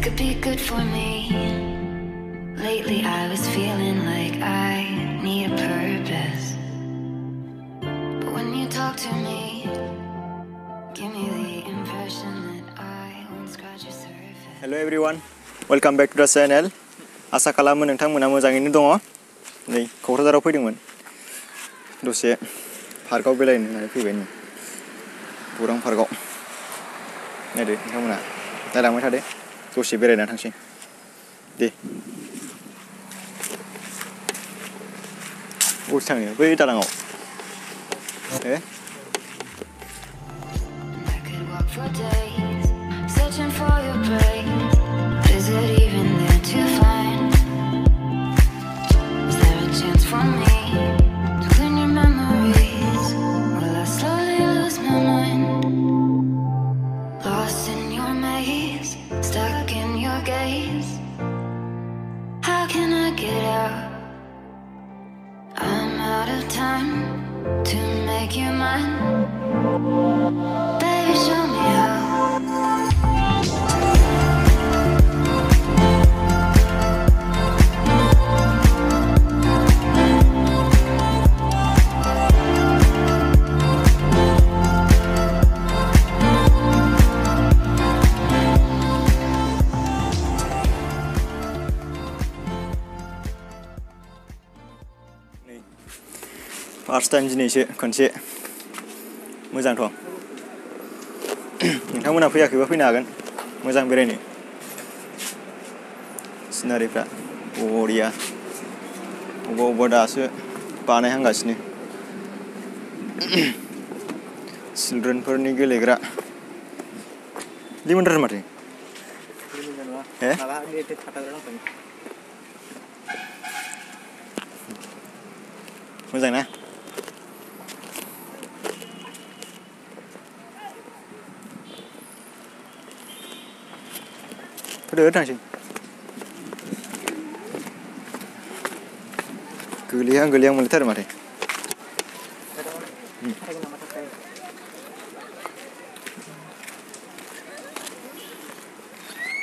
could be good for me. Lately I was feeling like I need a purpose. But when you talk to me, give me the impression that I won't scratch your surface. Hello everyone, welcome back to the channel. आसा खालामो नोंथांमोना मोजाङैनो दङ। नै क'क्राझाराव फैदोंमोन। दसे पार्कआव बेरायनो होननानै फैबाय नै गौरां पार्कआव। नायदो नोंथांमोना नायलांबाय थादो। दसे बेरायना थांसै। दे। बबेथिं थांनो? बै दालाङाव। I could walk for days, searching for your praise. Is it even there to find? Is there a chance for me to clean your memories? Will I slowly lose my mind? Lost in your maze, stuck in your gaze. How can I get out? I'm out of time to make you mine. Baby, show me how. First time दिनैसो खनसे मोजांथ' नोंथांमोना फैयाखैबा फैनो हागोन मोजां बेरायनो सिनारिफ्रा बरिया अबा दासो बानायहांगासिनो चिल्ड्रेनफोरनि गेलेग्रा लिमोनथार माथो मोजां ना फैदो थांसै गोलैहां मोनलायथारो माथो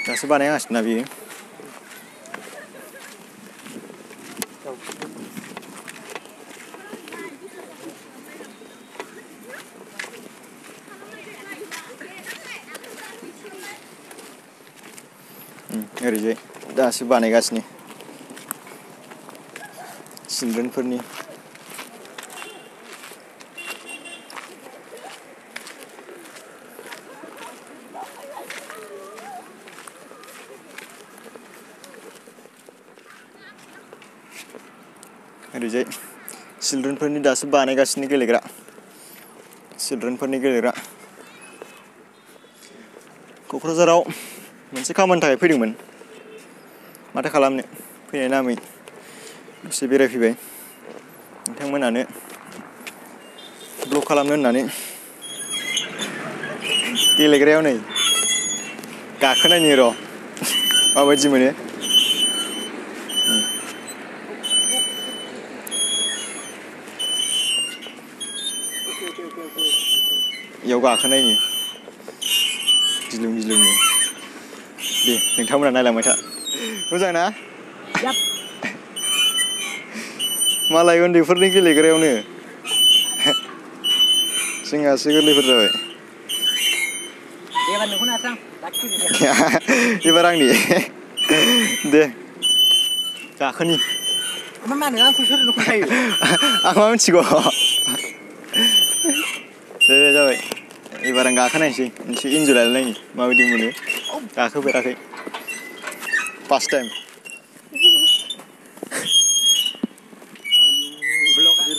दासो बानायगासिनो ना बियो ओरैजाय दासो बानायगासिनो चिल्ड्रेनफोरनि ओरैजाय चिल्ड्रेनफोरनि दासो बानायगासिनो गेलेग्रा चिल्ड्रेनफोरनि गेलेग्रा क'क्राझाराव मोनसे खामानिनि थाखाय फैदोंमोन माथो खालामनो फैनाय नामै दसे बेरायफैबाय नोंथांमोनानो ब्लग खालामनो होननानै गेलेग्रायाव नै गाखोनायनि र' माबायदि मोनो इयाव गाखोनायनि गिलुं दे नोंथांमोना नायलांबाय था मोजां ना मालाय उन्दैफोरनि गेलेग्रायावनो जोंहासो गोरलैफोर जाबाय एबार आंनि दे गाखोनि आं मा मिथिगौ दे जाबाय एबार आं गाखोनायसै एसे इन्जय लालायनायनि माबायदि मोनो गाखोफेराखै फार्स्ट टाइम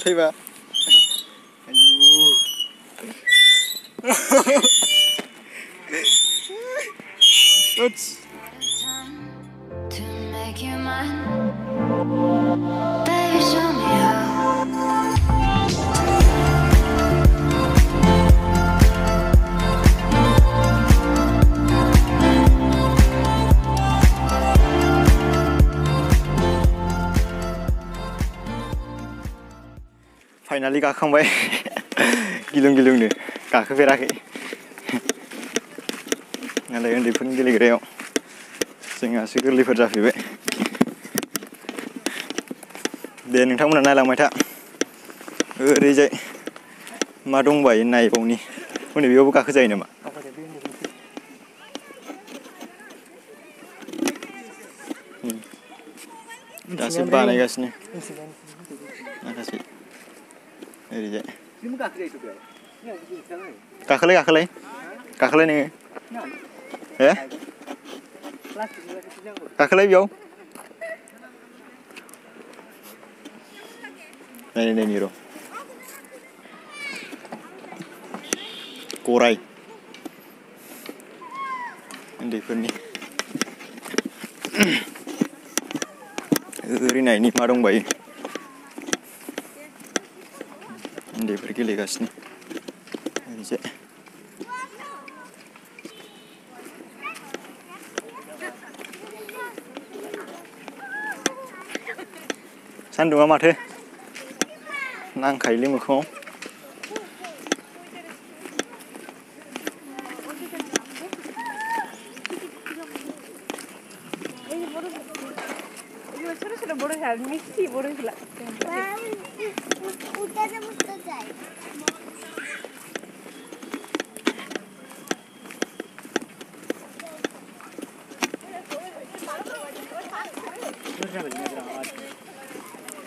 फैबा To make you mine. Baby, show me how. Finally गाखांबाय गिलुं गाखोफेराखै नालाय उन्दैफोरनि गेलेग्रायाव जोंहासो गोरलैफोर जाफैबाय दे नोंथांमोना नायलांबाय था ओरैजाय मा दंबायो नायबावनि हनै बेयावबो गाखो जायो नामा दासो बानायगासिनो माखासे ओरैजाय गाखोलाय नोङो हे गाखोलाय बेयाव नायनि र' गराय उन्दैफोरनि ओरै नायनि मा दंबायो उन्दैफोर गेलेगासिनो ओरैजाय सान्दुङा माथो नांखायोलै मोखाङाव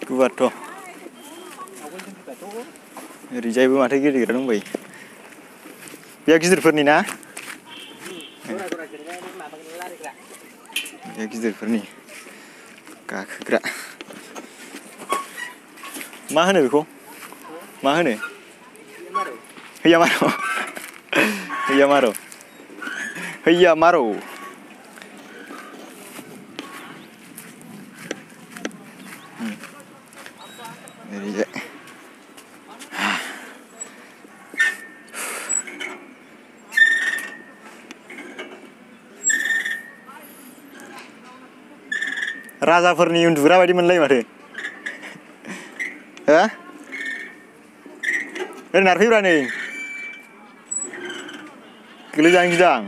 गुवारथ' ओरैजायबो माथो गेलेग्रा दंबायो बे गिदिरफोरनि ना बे गिदिरफोरनि गाखोग्रा मा होनो बेखौ मा होनो हैया मारौ ओरैजाय राजाफोरनि उन्दुग्रा बायदि मोनलायो माथो हो ओरै नारफैब्रा नै गोलैजानो गिदां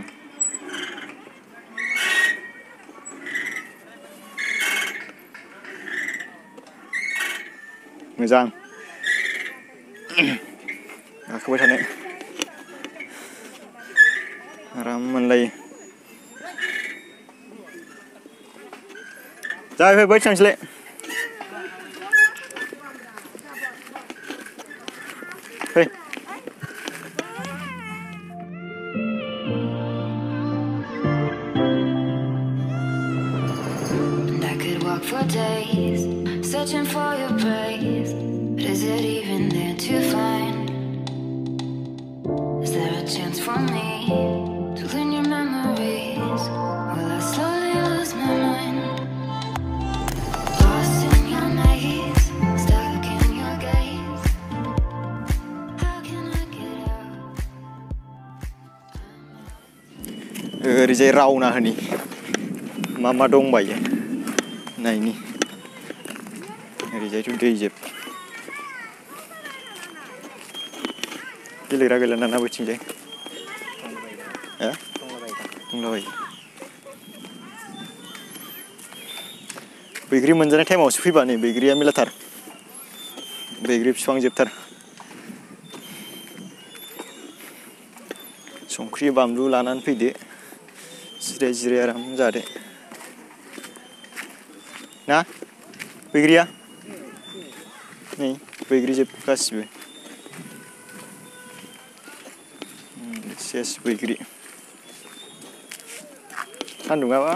मोजां गाखोबाय थानो आराम मोनलायो जाबाय बै थांसैलाय फै I could walk for days, searching for your praise. But is it even there to find? Is there a chance for me to learn your memories? Will I slowly lose my mind? Lost in your maze, stuck in your gaze. How can I get out? ओरैजाय रावना होनि मा दंबायो नायनि ओरैजायथ' दैजोब गेलेग्रा गैला ना बैथिंजाय दंलाबायो बैग्रि मोनजानाय टाइमावसो फैबा नै बैग्रिया मेरलाथार बैग्रि बिफां जोबथार संख्रि बानलु लानानै फैदो जिराय आराम जादो ना बैग्रिया नै बैग्रि जोब गासिबो सेस बैग्रि सान्दुङाबा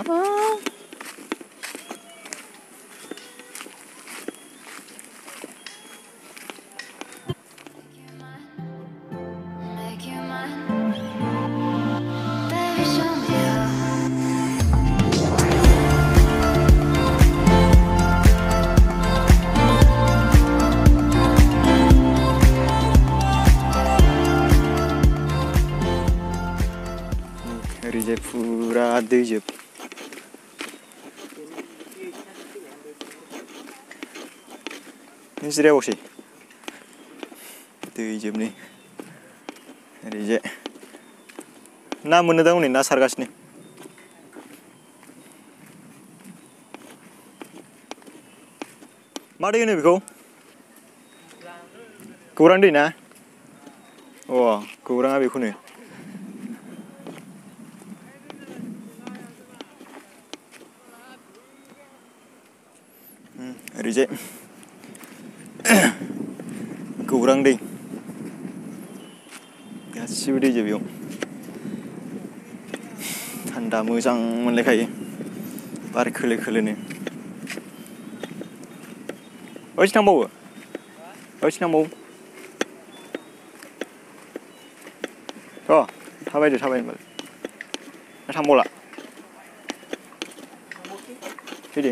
Make you mine? Baby, show me how. ओरैजाय फुरा दैजोब नों जिरायबावसै दैजोबनि ओरैजाय ना मोननो दा हनै ना सारगासिनो मा दै होनो बेखौ गौरां दै ना अ गौराङा बेखौनो ओरैजाय गौरां दै गासिबो दैजोब बेयाव थान्दा मोजां मोनलायखायो बार खोलो खोलोनो ओइथिं थांबावो ओइथिं थांबावो थाबायदो थाबाय होनबालाय ना थांबावला फैदो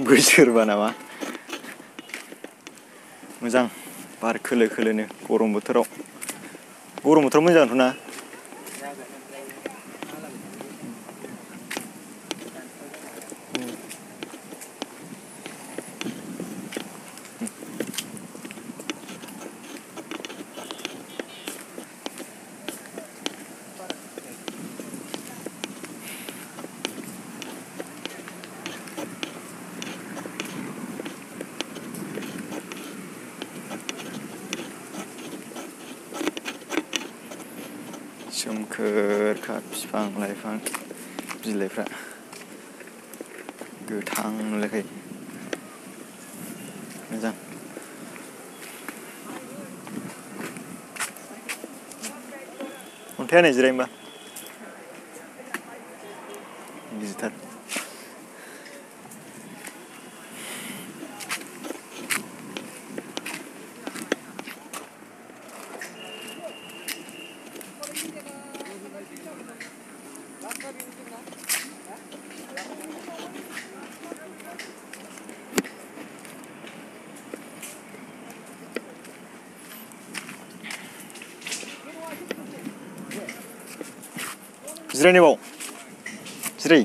बोसोरबा नामा मोजां बार खोलो खोलोनो गरम बोथोराव मोजां जागोनथ' ना सोमखोरखा बिफां लाइफां बिलाइफ्रा गोथां नुलायखायो मोजां अन्थाइआ नै जिरायनोबा गिदिरथार जिरायनो बाव जिराय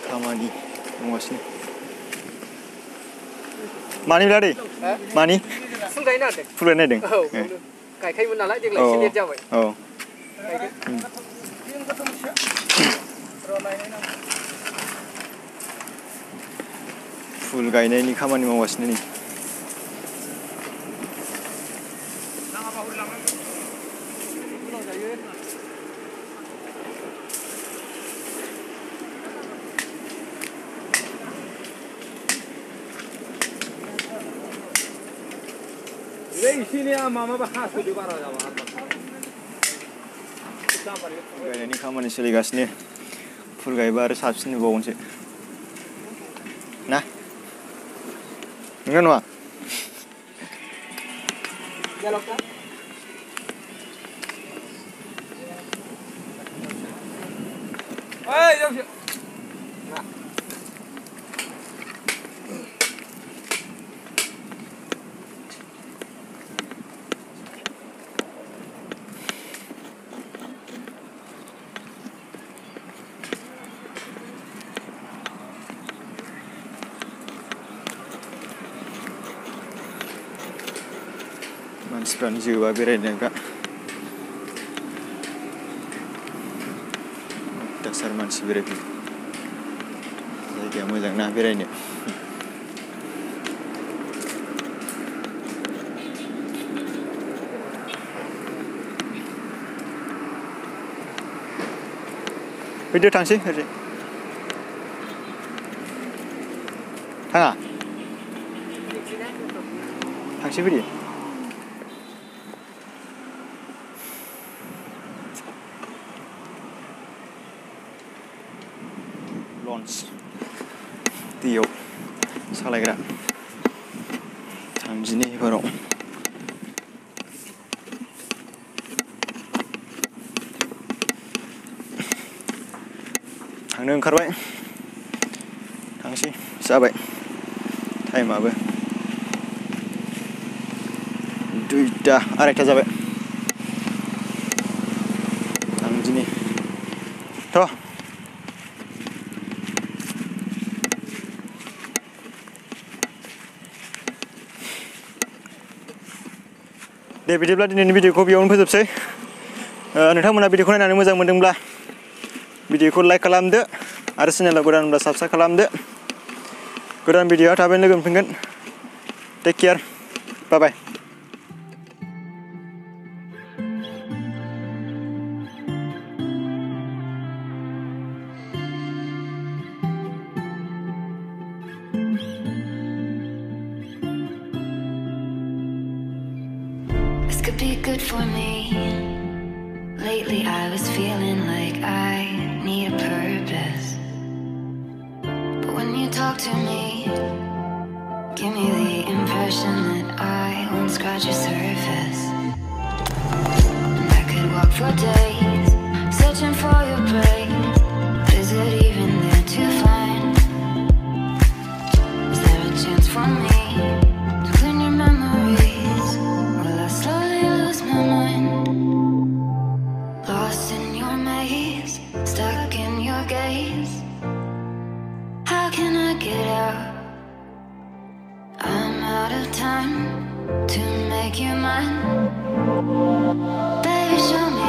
खामानि मावगासिनो मानि बिला दै मानि फुल गायनो नागिरदों गायखायोमोन नालाय देग्लाय एसे लेट जाबाय फुल गायनायनि खामानि मावगासिनो नै गायनायनि खामानि सोलिगासिनो फुल गायबा आरो साबसिन नुबावगोनसो ना नंगौ नङा मानसिफ्रानो जोबा बेरायनायफ्रा दासार मानसि बेरायफैयो जायगाया मोजां ना बेरायनो फैदो थांसै ओरैजाय थाङा थांसै फैदो लन्च दैयाव सालायग्रा थामजिनि बाराव थांनो ओंखारबाय थांसै जाबाय टाइमाबो 2टा 2:30 जाबाय थांदिनि थ' दे बिदिब्ला दिनैनि भिडिअखौ बेयावनो फोजोबसै नोंथांमोना भिडिअखौ नायनानै मोजां मोनदोंब्ला भिडिअखौ लाइक खालामदो आरो चेनेलाव गोदानब्ला साबस्क्राइब खालामदो गोदान भिडिअआव थाबैनो लोगो मोनफिनगोन take care bye bye This could be good for me. Lately I was feeling like I need a purpose. But when you talk to me, give me the impression that I won't scratch your surface. And I could walk for days, searching for your praise. But is it even there to find? Is there a chance for me to clean your memories? Will I slowly lose my mind? Lost in your maze, stuck in your gaze. How can I get out? I'm out of time to make you mine. Baby, show me